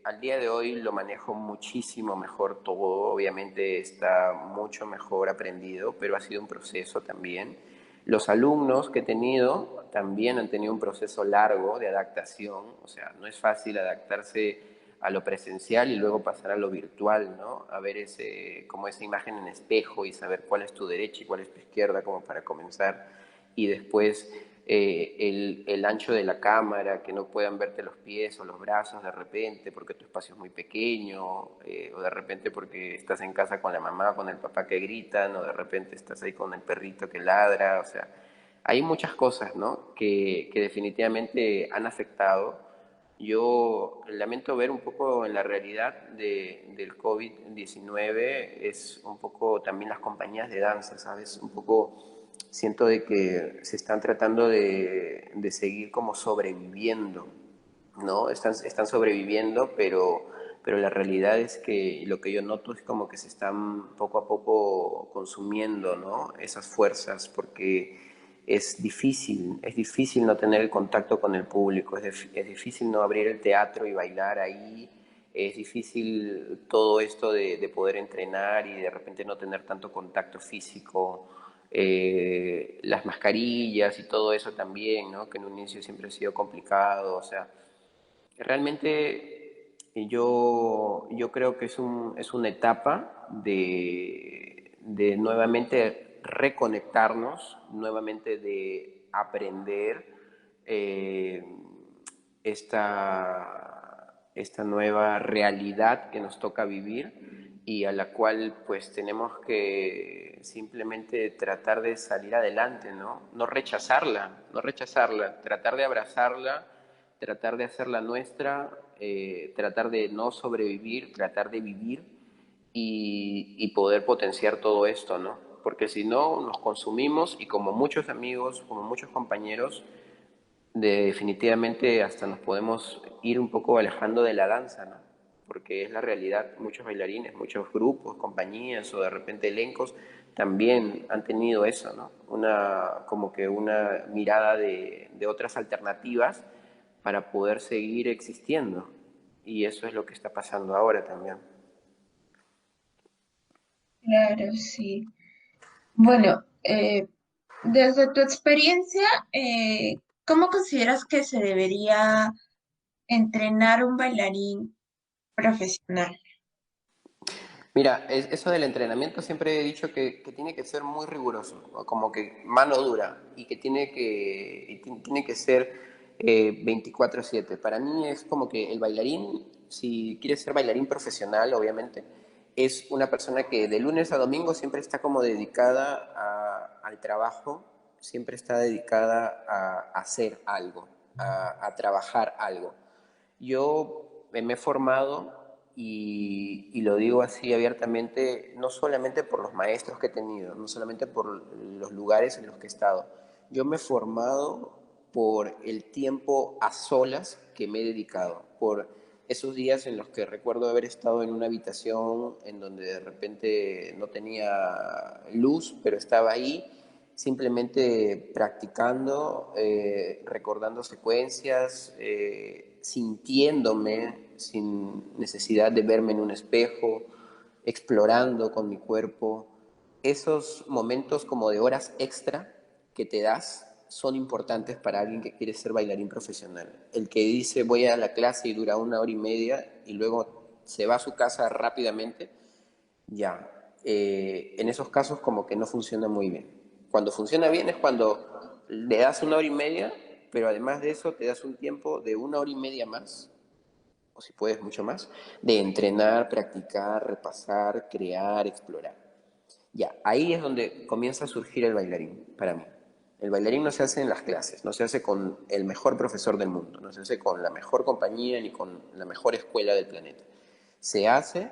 al día de hoy lo manejo muchísimo mejor todo, obviamente está mucho mejor aprendido, pero ha sido un proceso también. Los alumnos que he tenido también han tenido un proceso largo de adaptación, o sea, no es fácil adaptarse a lo presencial y luego pasar a lo virtual, ¿no? A ver como esa imagen en espejo y saber cuál es tu derecha y cuál es tu izquierda como para comenzar. Y después el ancho de la cámara, que no puedan verte los pies o los brazos de repente porque tu espacio es muy pequeño, o de repente porque estás en casa con la mamá, con el papá que gritan, o de repente estás ahí con el perrito que ladra, o sea, hay muchas cosas, ¿no? Que definitivamente han afectado. Yo lamento ver un poco en la realidad del COVID-19, es un poco también las compañías de danza, ¿sabes? Un poco siento de que se están tratando de seguir como sobreviviendo, ¿no? Están sobreviviendo, pero la realidad es que lo que yo noto es como que se están poco a poco consumiendo, ¿no? Esas fuerzas, porque es difícil no tener el contacto con el público, es difícil no abrir el teatro y bailar ahí, es difícil todo esto de poder entrenar y de repente no tener tanto contacto físico, las mascarillas y todo eso también, ¿no? Que en un inicio siempre ha sido complicado, o sea, realmente yo creo que es una etapa de nuevamente reconectarnos, nuevamente de aprender eh, esta nueva realidad que nos toca vivir y a la cual pues tenemos que simplemente tratar de salir adelante, ¿no? No rechazarla, no rechazarla, tratar de abrazarla, tratar de hacerla nuestra, tratar de no sobrevivir, tratar de vivir y poder potenciar todo esto, ¿no? Porque si no, nos consumimos y como muchos amigos, como muchos compañeros, definitivamente hasta nos podemos ir un poco alejando de la danza, ¿no? Porque es la realidad, muchos bailarines, muchos grupos, compañías o de repente elencos también han tenido eso, ¿no? Como que una mirada de otras alternativas para poder seguir existiendo. Y eso es lo que está pasando ahora también. Claro, sí. Bueno, desde tu experiencia, ¿cómo consideras que se debería entrenar un bailarín profesional? Mira, eso del entrenamiento siempre he dicho que tiene que ser muy riguroso, ¿no? Como que mano dura y que tiene que ser 24/7. Para mí es como que el bailarín, si quiere ser bailarín profesional, obviamente, es una persona que de lunes a domingo siempre está como dedicada al trabajo, siempre está dedicada a hacer algo, a trabajar algo. Yo me he formado y lo digo así abiertamente, no solamente por los maestros que he tenido, no solamente por los lugares en los que he estado. Yo me he formado por el tiempo a solas que me he dedicado, por esos días en los que recuerdo haber estado en una habitación en donde de repente no tenía luz, pero estaba ahí simplemente practicando, recordando secuencias, sintiéndome sin necesidad de verme en un espejo, explorando con mi cuerpo. Esos momentos como de horas extra que te das son importantes para alguien que quiere ser bailarín profesional. El que dice voy a la clase y dura 1 hora y media y luego se va a su casa rápidamente, ya. En esos casos como que no funciona muy bien. Cuando funciona bien es cuando le das 1 hora y media, pero además de eso te das un tiempo de 1 hora y media más, o si puedes mucho más, de entrenar, practicar, repasar, crear, explorar. Ya, ahí es donde comienza a surgir el bailarín, para mí. El bailarín no se hace en las clases, no se hace con el mejor profesor del mundo, no se hace con la mejor compañía ni con la mejor escuela del planeta. Se hace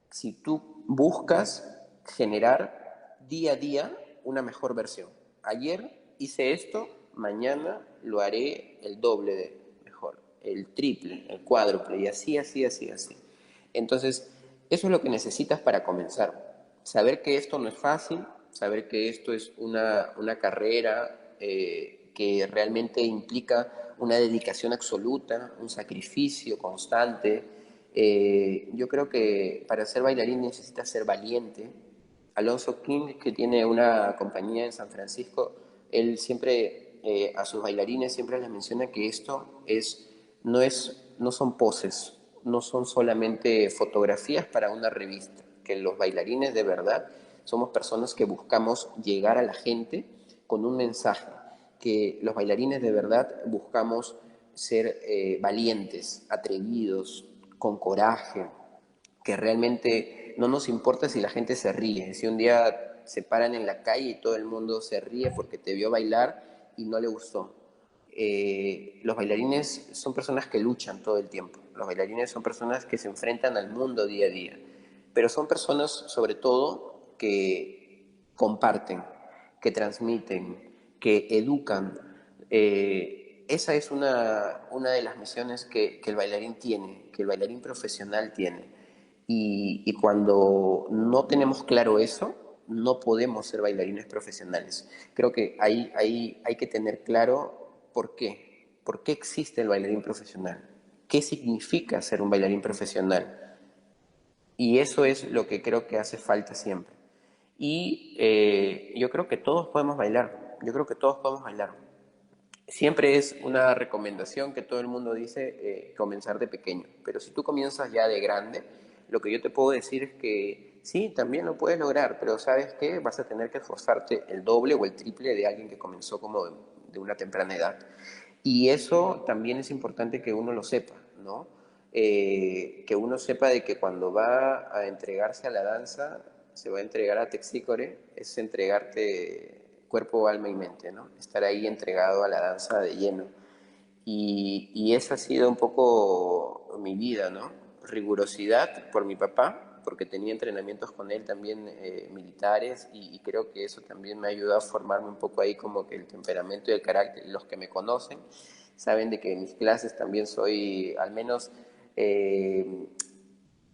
si tú buscas generar día a día una mejor versión. Ayer hice esto, mañana lo haré el doble de mejor, el triple, el cuádruple, y así, así, así, así. Entonces, eso es lo que necesitas para comenzar. Saber que esto no es fácil, saber que esto es una carrera que realmente implica una dedicación absoluta, un sacrificio constante. Yo creo que para ser bailarín necesitas ser valiente. Alonso King, que tiene una compañía en San Francisco, él siempre a sus bailarines siempre les menciona que esto no son poses, no son solamente fotografías para una revista, que los bailarines de verdad somos personas que buscamos llegar a la gente con un mensaje, que los bailarines de verdad buscamos ser valientes, atrevidos, con coraje, que realmente no nos importa si la gente se ríe, si un día se paran en la calle y todo el mundo se ríe porque te vio bailar y no le gustó. Los bailarines son personas que luchan todo el tiempo, los bailarines son personas que se enfrentan al mundo día a día, pero son personas sobre todo que comparten, que transmiten, que educan. Esa es una de las misiones que el bailarín tiene, que el bailarín profesional tiene. Y cuando no tenemos claro eso, no podemos ser bailarines profesionales. Creo que ahí hay que tener claro por qué. ¿Por qué existe el bailarín profesional? ¿Qué significa ser un bailarín profesional? Y eso es lo que creo que hace falta siempre. Y yo creo que todos podemos bailar. Yo creo que todos podemos bailar. Siempre es una recomendación que todo el mundo dice comenzar de pequeño, pero si tú comienzas ya de grande, lo que yo te puedo decir es que sí, también lo puedes lograr, pero ¿sabes qué? Vas a tener que esforzarte el doble o el triple de alguien que comenzó como de una temprana edad. Y eso también es importante que uno lo sepa, ¿no? Que uno sepa de que cuando va a entregarse a la danza, se va a entregar a Texicore, es entregarte cuerpo, alma y mente, ¿no? Estar ahí entregado a la danza de lleno. Y esa ha sido un poco mi vida, ¿no? Rigurosidad por mi papá, porque tenía entrenamientos con él también militares y creo que eso también me ha ayudado a formarme un poco ahí como que el temperamento y el carácter. Los que me conocen saben de que en mis clases también soy, al menos eh,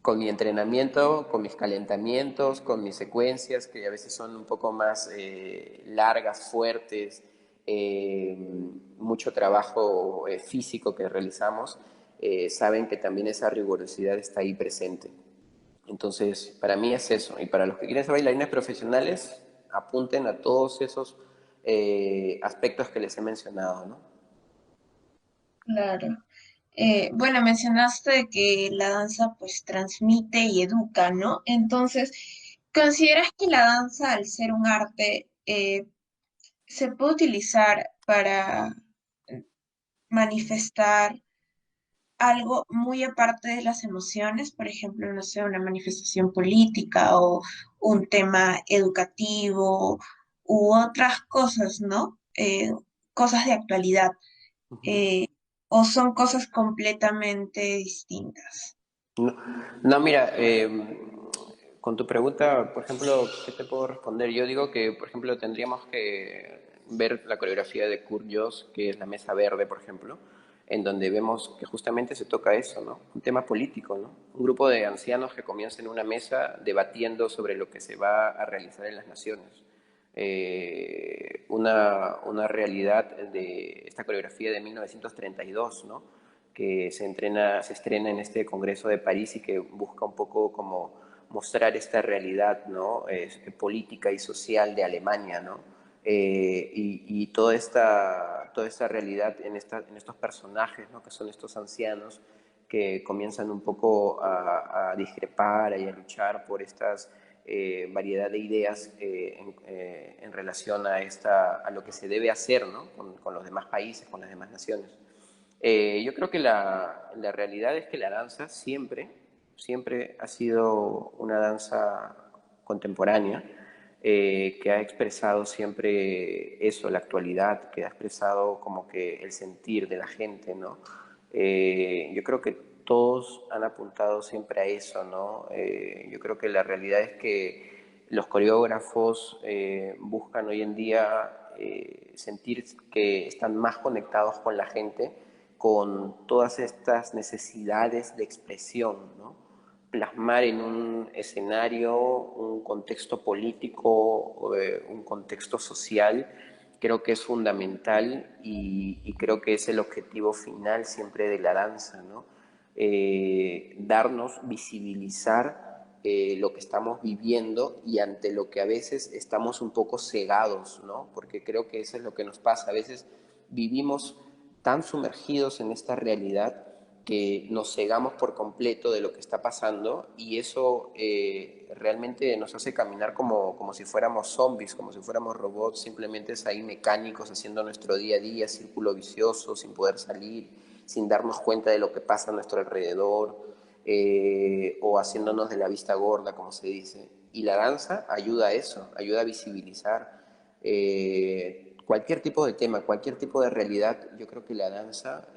con mi entrenamiento, con mis calentamientos, con mis secuencias, que a veces son un poco más largas, fuertes, eh, mucho trabajo físico que realizamos, saben que también esa rigurosidad está ahí presente. Entonces, para mí es eso. Y para los que quieren ser bailarines profesionales, apunten a todos esos aspectos que les he mencionado, ¿no? Claro. Bueno, mencionaste que la danza pues transmite y educa, ¿no? Entonces, ¿consideras que la danza, al ser un arte, se puede utilizar para manifestar algo muy aparte de las emociones? Por ejemplo, no sé, una manifestación política o un tema educativo u otras cosas, ¿no? Cosas de actualidad. Ujú. eh, o son cosas completamente distintas. No, no, mira, con tu pregunta, por ejemplo, ¿qué te puedo responder? Yo digo que, por ejemplo, tendríamos que ver la coreografía de Kurt Joss, que es la Mesa Verde, por ejemplo, en donde vemos que justamente se toca eso, ¿no? Un tema político, ¿no? Un grupo de ancianos que comienza en una mesa debatiendo sobre lo que se va a realizar en las naciones. Una realidad de esta coreografía de 1932, ¿no? Que se estrena en este Congreso de París y que busca un poco como mostrar esta realidad, ¿no? Política y social de Alemania, ¿no? Y toda esta realidad en estos personajes, ¿no? Que son estos ancianos que comienzan un poco a discrepar y a luchar por estas variedad de ideas en relación a lo que se debe hacer, ¿no? Con los demás países, con las demás naciones. Yo creo que la realidad es que la danza siempre ha sido una danza contemporánea que ha expresado siempre eso, la actualidad, que ha expresado como que el sentir de la gente, ¿no? Yo creo que todos han apuntado siempre a eso, ¿no? Yo creo que la realidad es que los coreógrafos buscan hoy en día sentir que están más conectados con la gente, con todas estas necesidades de expresión, ¿no? Plasmar en un escenario un contexto político, un contexto social, creo que es fundamental y creo que es el objetivo final siempre de la danza, ¿no? Darnos, visibilizar lo que estamos viviendo y ante lo que a veces estamos un poco cegados, ¿no? Porque creo que eso es lo que nos pasa. A veces vivimos tan sumergidos en esta realidad que nos cegamos por completo de lo que está pasando y eso realmente nos hace caminar como si fuéramos zombies, como si fuéramos robots, simplemente es ahí mecánicos haciendo nuestro día a día, círculo vicioso, sin poder salir, sin darnos cuenta de lo que pasa a nuestro alrededor o haciéndonos de la vista gorda, como se dice. Y la danza ayuda a eso, ayuda a visibilizar cualquier tipo de tema, cualquier tipo de realidad. Yo creo que la danza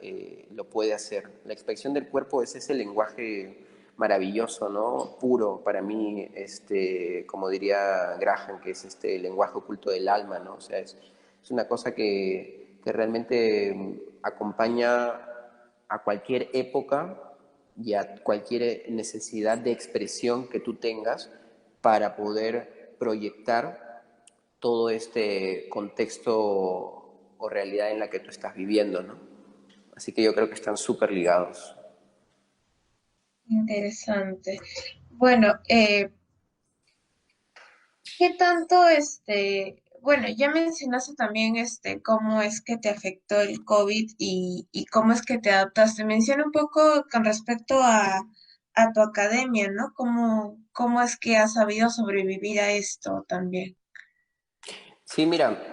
lo puede hacer. La expresión del cuerpo es ese lenguaje maravilloso, ¿no? Puro para mí, como diría Graham, que es este lenguaje oculto del alma, ¿no? O sea, es una cosa que realmente acompaña a cualquier época y a cualquier necesidad de expresión que tú tengas para poder proyectar todo este contexto o realidad en la que tú estás viviendo, ¿no? Así que yo creo que están súper ligados. Interesante. Bueno, ¿qué tanto bueno, ya mencionaste también cómo es que te afectó el COVID y cómo es que te adaptaste? Menciona un poco con respecto a tu academia, ¿no? ¿Cómo es que has sabido sobrevivir a esto también? Sí, mira,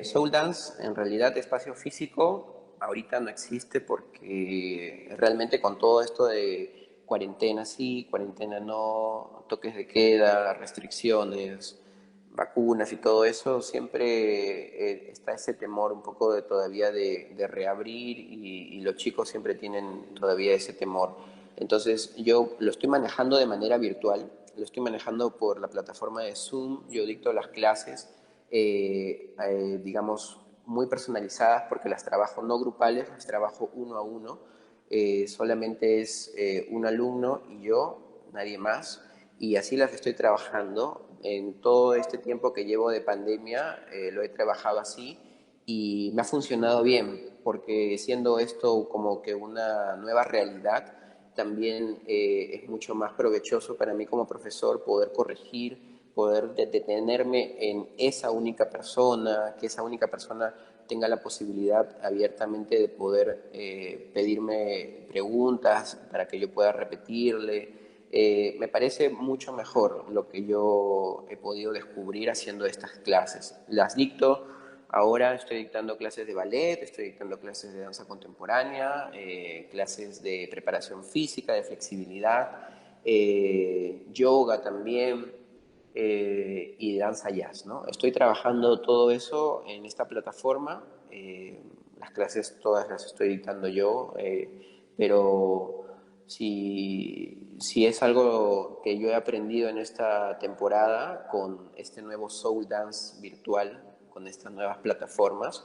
Soul Dance en realidad espacio físico ahorita no existe porque realmente con todo esto de cuarentena sí, cuarentena no, toques de queda, restricciones, vacunas y todo eso, siempre está ese temor un poco de todavía de reabrir y los chicos siempre tienen todavía ese temor. Entonces yo lo estoy manejando de manera virtual, lo estoy manejando por la plataforma de Zoom, yo dicto las clases, digamos, muy personalizadas porque las trabajo no grupales, las trabajo uno a uno, solamente es un alumno y yo, nadie más, y así las estoy trabajando. En todo este tiempo que llevo de pandemia lo he trabajado así y me ha funcionado bien, porque siendo esto como que una nueva realidad, también es mucho más provechoso para mí como profesor poder corregir, poder detenerme en esa única persona, que esa única persona tenga la posibilidad abiertamente de poder pedirme preguntas para que yo pueda repetirle. Me parece mucho mejor lo que yo he podido descubrir haciendo estas clases. Las dicto, ahora estoy dictando clases de ballet, estoy dictando clases de danza contemporánea, clases de preparación física, de flexibilidad, yoga también y danza jazz, ¿no? Estoy trabajando todo eso en esta plataforma, las clases todas las estoy dictando yo, pero si es algo que yo he aprendido en esta temporada con este nuevo Soul Dance virtual, con estas nuevas plataformas,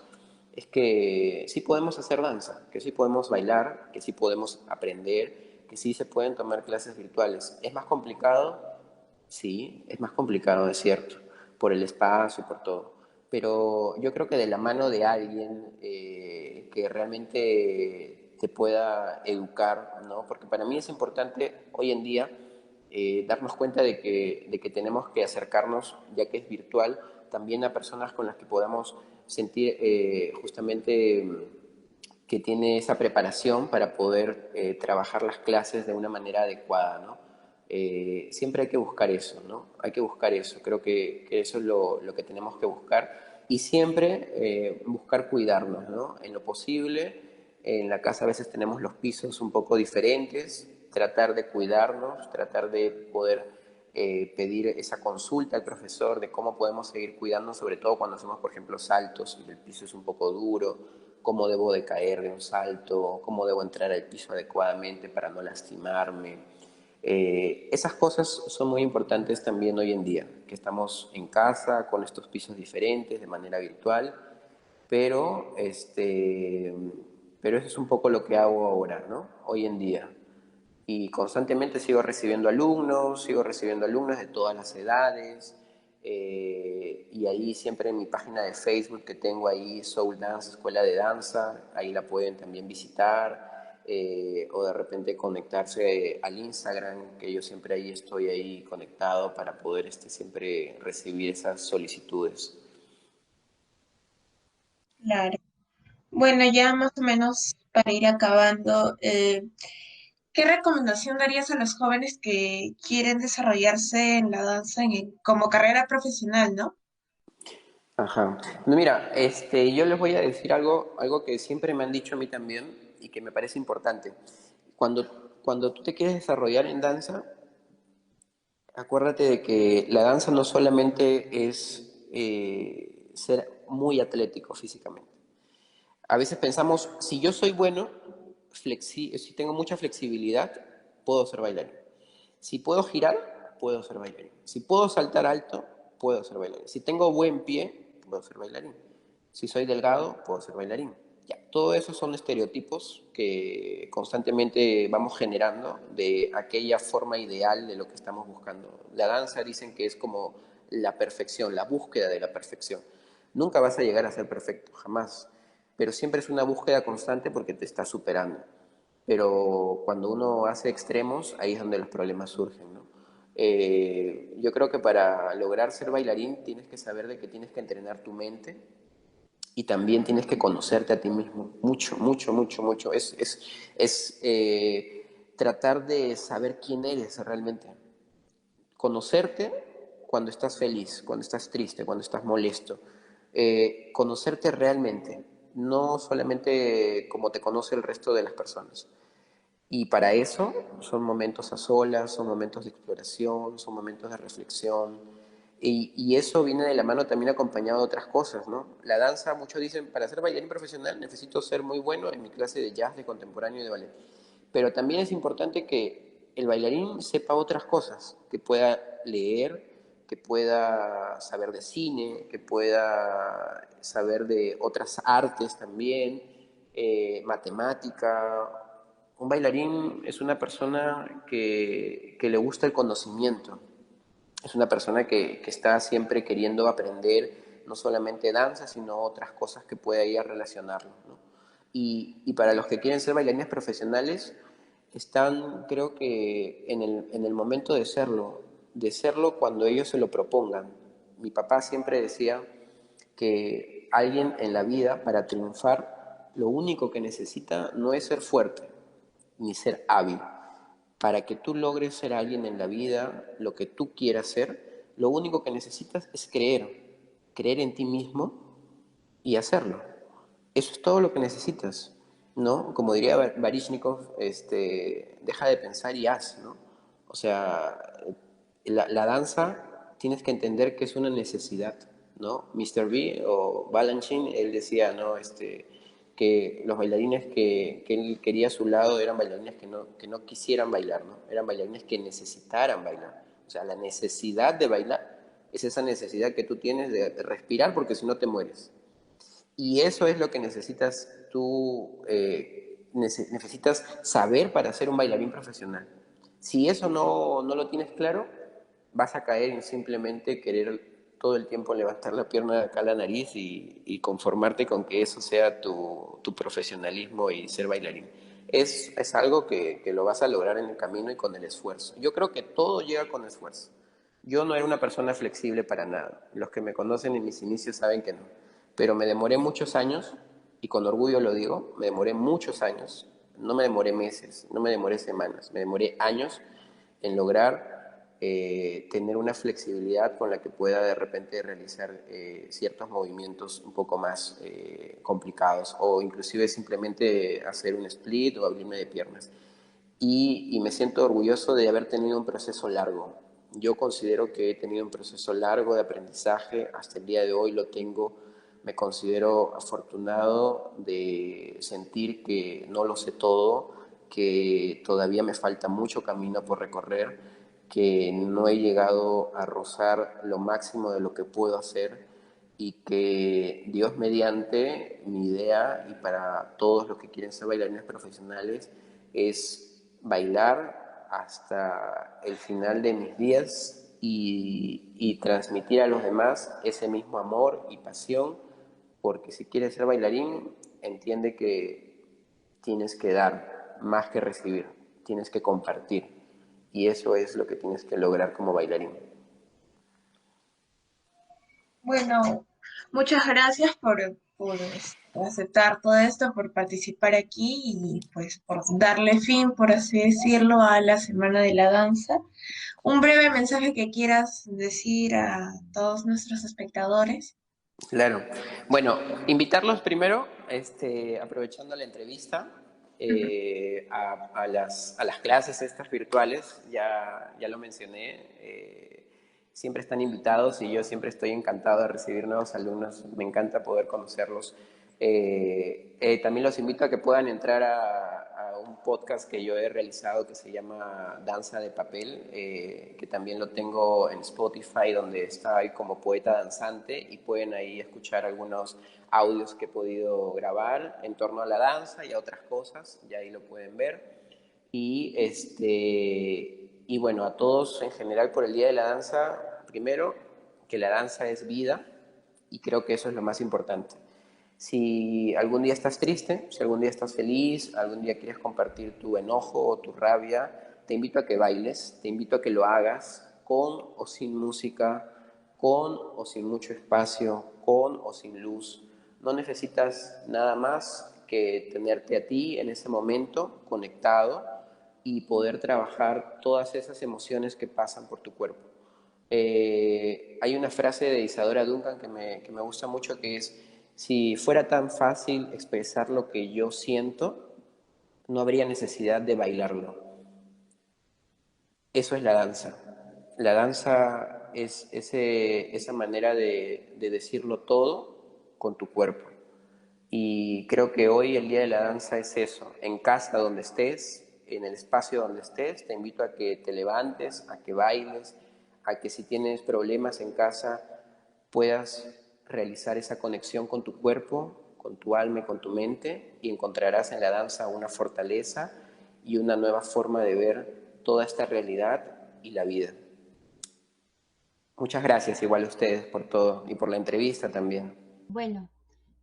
es que sí podemos hacer danza, que sí podemos bailar, que sí podemos aprender, que sí se pueden tomar clases virtuales. ¿Es más complicado? Sí, es más complicado, es cierto, por el espacio y por todo. Pero yo creo que de la mano de alguien que realmente te pueda educar, ¿no? Porque para mí es importante hoy en día darnos cuenta de que tenemos que acercarnos, ya que es virtual, también a personas con las que podamos sentir justamente que tiene esa preparación para poder trabajar las clases de una manera adecuada, ¿no? Siempre hay que buscar eso, ¿no? Hay que buscar eso, creo que eso es lo que tenemos que buscar y siempre buscar cuidarnos, ¿no? En lo posible, en la casa a veces tenemos los pisos un poco diferentes, tratar de cuidarnos, tratar de poder pedir esa consulta al profesor de cómo podemos seguir cuidando, sobre todo cuando hacemos, por ejemplo, saltos y el piso es un poco duro, cómo debo de caer de un salto, cómo debo entrar al piso adecuadamente para no lastimarme. Esas cosas son muy importantes también hoy en día, que estamos en casa con estos pisos diferentes de manera virtual, pero, pero eso es un poco lo que hago ahora, ¿no? Hoy en día y constantemente sigo recibiendo alumnos de todas las edades, y ahí siempre en mi página de Facebook que tengo ahí, Soul Dance, Escuela de Danza, ahí la pueden también visitar, o de repente conectarse al Instagram, que yo siempre ahí estoy ahí conectado para poder siempre recibir esas solicitudes. Claro. Bueno, ya más o menos para ir acabando, ¿qué recomendación darías a los jóvenes que quieren desarrollarse en la danza como carrera profesional, ¿no? Ajá. No, mira, yo les voy a decir algo que siempre me han dicho a mí también y que me parece importante. Cuando tú te quieres desarrollar en danza, acuérdate de que la danza no solamente es ser muy atlético físicamente. A veces pensamos, si yo soy bueno, si tengo mucha flexibilidad, puedo ser bailarín. Si puedo girar, puedo ser bailarín. Si puedo saltar alto, puedo ser bailarín. Si tengo buen pie, puedo ser bailarín. Si soy delgado, puedo ser bailarín. Ya, todo eso son estereotipos que constantemente vamos generando de aquella forma ideal de lo que estamos buscando. La danza dicen que es como la perfección, la búsqueda de la perfección. Nunca vas a llegar a ser perfecto, jamás. Pero siempre es una búsqueda constante porque te está superando. Pero cuando uno hace extremos, ahí es donde los problemas surgen, ¿no? Yo creo que para lograr ser bailarín tienes que saber de que tienes que entrenar tu mente y también tienes que conocerte a ti mismo. Mucho, mucho, mucho, mucho. Es tratar de saber quién eres realmente. Conocerte cuando estás feliz, cuando estás triste, cuando estás molesto. Conocerte realmente, no solamente como te conoce el resto de las personas. Y para eso son momentos a solas, son momentos de exploración, son momentos de reflexión. Y eso viene de la mano también acompañado de otras cosas, ¿no? La danza, muchos dicen, para ser bailarín profesional necesito ser muy bueno en mi clase de jazz, de contemporáneo y de ballet. Pero también es importante que el bailarín sepa otras cosas, que pueda leer, que pueda saber de cine, que pueda saber de otras artes también, matemática. Un bailarín es una persona que le gusta el conocimiento, es una persona que está siempre queriendo aprender no solamente danza, sino otras cosas que pueda ir a relacionarlo, ¿no? Y para los que quieren ser bailarines profesionales, están, creo que, en el momento de serlo cuando ellos se lo propongan. Mi papá siempre decía que alguien en la vida, para triunfar, lo único que necesita no es ser fuerte, ni ser hábil. Para que tú logres ser alguien en la vida, lo que tú quieras ser, lo único que necesitas es creer, creer en ti mismo y hacerlo. Eso es todo lo que necesitas, ¿no? Como diría Baryshnikov, deja de pensar y haz, ¿no? O sea, la danza tienes que entender que es una necesidad, ¿no? Mr. B o Balanchine, él decía, ¿no? Que los bailarines que él quería a su lado eran bailarines que no quisieran bailar, ¿no? Eran bailarines que necesitaran bailar. O sea, la necesidad de bailar es esa necesidad que tú tienes de respirar porque si no te mueres. Y eso es lo que necesitas tú, necesitas saber para ser un bailarín profesional. Si eso no lo tienes claro, vas a caer en simplemente querer todo el tiempo levantar la pierna de acá a la nariz y conformarte con que eso sea tu profesionalismo y ser bailarín. es algo que lo vas a lograr en el camino y con el esfuerzo. Yo creo que todo llega con esfuerzo. Yo no era una persona flexible para nada. Los que me conocen en mis inicios saben que no. Pero me demoré muchos años, y con orgullo lo digo, me demoré muchos años. No me demoré meses, no me demoré semanas, me demoré años en lograr tener una flexibilidad con la que pueda de repente realizar ciertos movimientos un poco más complicados, o inclusive simplemente hacer un split o abrirme de piernas. Y me siento orgulloso de haber tenido un proceso largo. Yo considero que he tenido un proceso largo de aprendizaje, hasta el día de hoy lo tengo. Me considero afortunado de sentir que no lo sé todo, que todavía me falta mucho camino por recorrer, que no he llegado a rozar lo máximo de lo que puedo hacer, y que Dios mediante, mi idea, y para todos los que quieren ser bailarines profesionales, es bailar hasta el final de mis días y transmitir a los demás ese mismo amor y pasión, porque si quieres ser bailarín, entiende que tienes que dar más que recibir, tienes que compartir, y eso es lo que tienes que lograr como bailarín. Bueno, muchas gracias por aceptar todo esto, por participar aquí y pues por darle fin, por así decirlo, a la Semana de la Danza. Un breve mensaje que quieras decir a todos nuestros espectadores. Claro. Bueno, invitarlos primero, aprovechando la entrevista, Ujú. a las clases estas virtuales, ya lo mencioné, siempre están invitados y yo siempre estoy encantado de recibir nuevos alumnos, me encanta poder conocerlos. También los invito a que puedan entrar a un podcast que yo he realizado que se llama Danza de Papel, que también lo tengo en Spotify, donde está ahí como poeta danzante, y pueden ahí escuchar algunos audios que he podido grabar en torno a la danza y a otras cosas, y ahí lo pueden ver. Y bueno, a todos en general por el Día de la Danza, primero, que la danza es vida, y creo que eso es lo más importante. Si algún día estás triste, si algún día estás feliz, algún día quieres compartir tu enojo o tu rabia, te invito a que bailes, te invito a que lo hagas con o sin música, con o sin mucho espacio, con o sin luz. No necesitas nada más que tenerte a ti en ese momento conectado y poder trabajar todas esas emociones que pasan por tu cuerpo. Hay una frase de Isadora Duncan que me gusta mucho, que es: si fuera tan fácil expresar lo que yo siento, no habría necesidad de bailarlo. Eso es la danza. La danza es esa manera de decirlo todo con tu cuerpo. Y creo que hoy el Día de la Danza es eso. En casa donde estés, en el espacio donde estés, te invito a que te levantes, a que bailes, a que si tienes problemas en casa puedas realizar esa conexión con tu cuerpo, con tu alma y con tu mente, y encontrarás en la danza una fortaleza y una nueva forma de ver toda esta realidad y la vida. Muchas gracias igual a ustedes por todo y por la entrevista también. Bueno,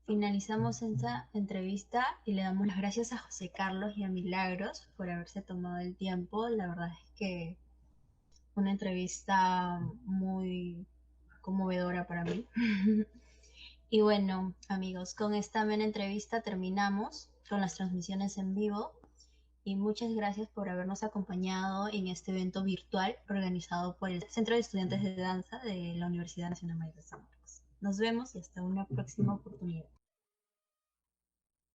finalizamos esta entrevista y le damos las gracias a José Carlos y a Milagros por haberse tomado el tiempo. La verdad es que una entrevista muy conmovedora para mí. Y bueno, amigos, con esta amena entrevista terminamos con las transmisiones en vivo, y muchas gracias por habernos acompañado en este evento virtual organizado por el Centro de Estudiantes de Danza de la Universidad Nacional Mayor de San Marcos. Nos vemos y hasta una próxima oportunidad.